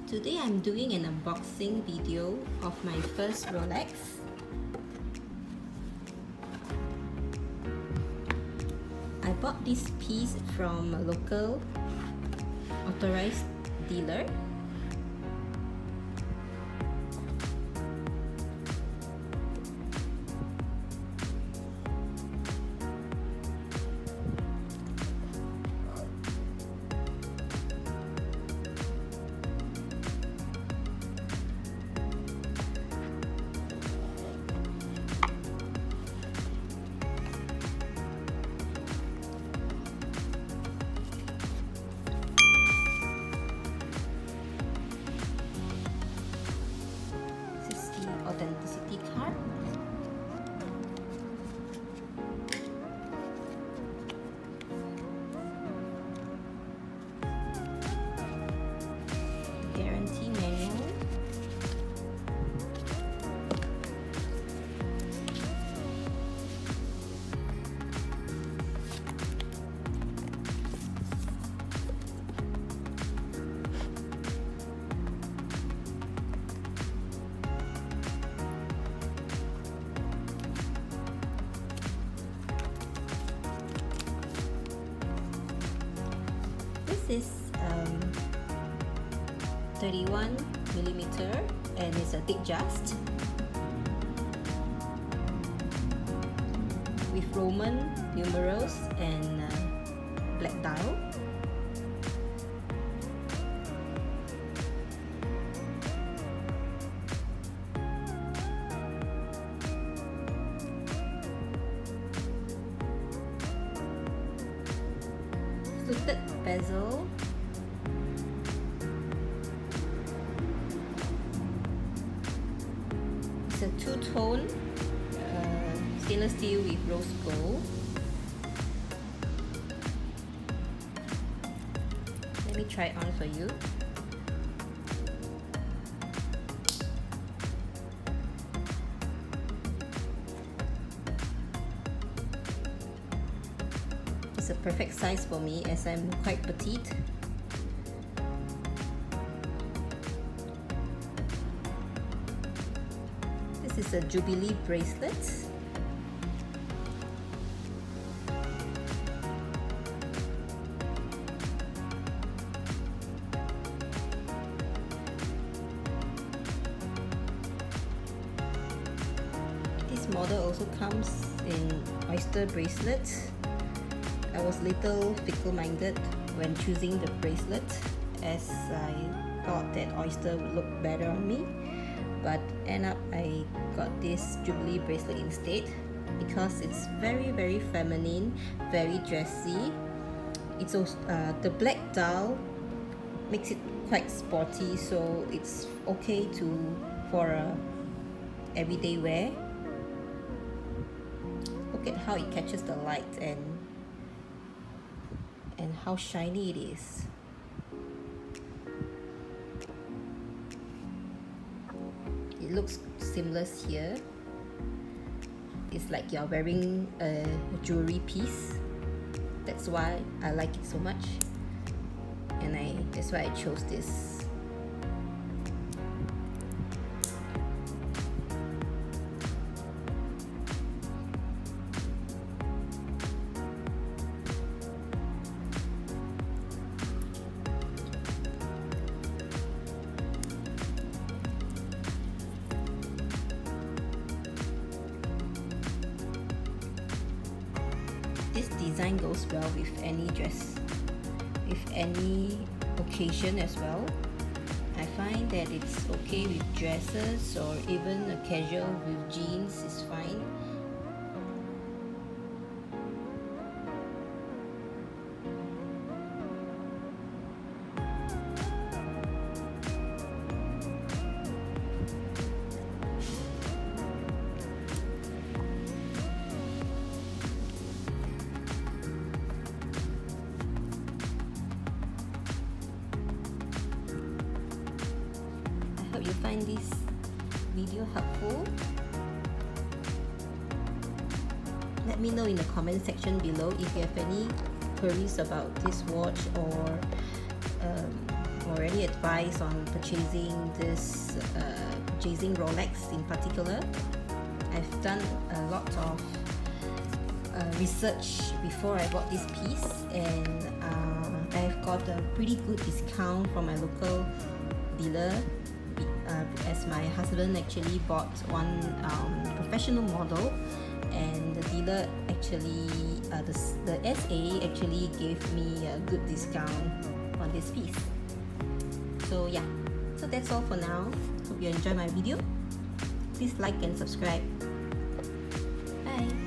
Today I'm doing an unboxing video of my first Rolex. I bought this piece from a local authorized dealer. Authenticity card. Guarantee manual. This is 31mm and it's a Datejust with Roman numerals and black dial. Fluted bezel. It's a two-tone stainless steel with rose gold. Let me try it on for you. It's a perfect size for me as I'm quite petite. This is a Jubilee bracelet. This model also comes in oyster bracelet. I was little fickle-minded when choosing the bracelet as I thought that oyster would look better on me, but end up I got this Jubilee bracelet instead because it's very feminine, very dressy. It's also, the black dial makes it quite sporty, so it's okay for everyday wear. Look at how it catches the light and how shiny it is. It looks seamless here. It's like you're wearing a jewelry piece. That's why I like it so much, and that's why I chose this. This design goes well with any dress, with any occasion as well. I find that it's okay with dresses or even a casual with jeans is fine. Hope you find this video helpful. Let me know in the comment section below if you have any queries about this watch or already advised on purchasing Rolex in particular. I've done a lot of research before I bought this piece, and I've got a pretty good discount from my local dealer, as my husband actually bought one professional model, and the dealer actually, the SA actually gave me a good discount on this piece. So yeah, so that's all for now. Hope you enjoy my video. Please like and subscribe. Bye.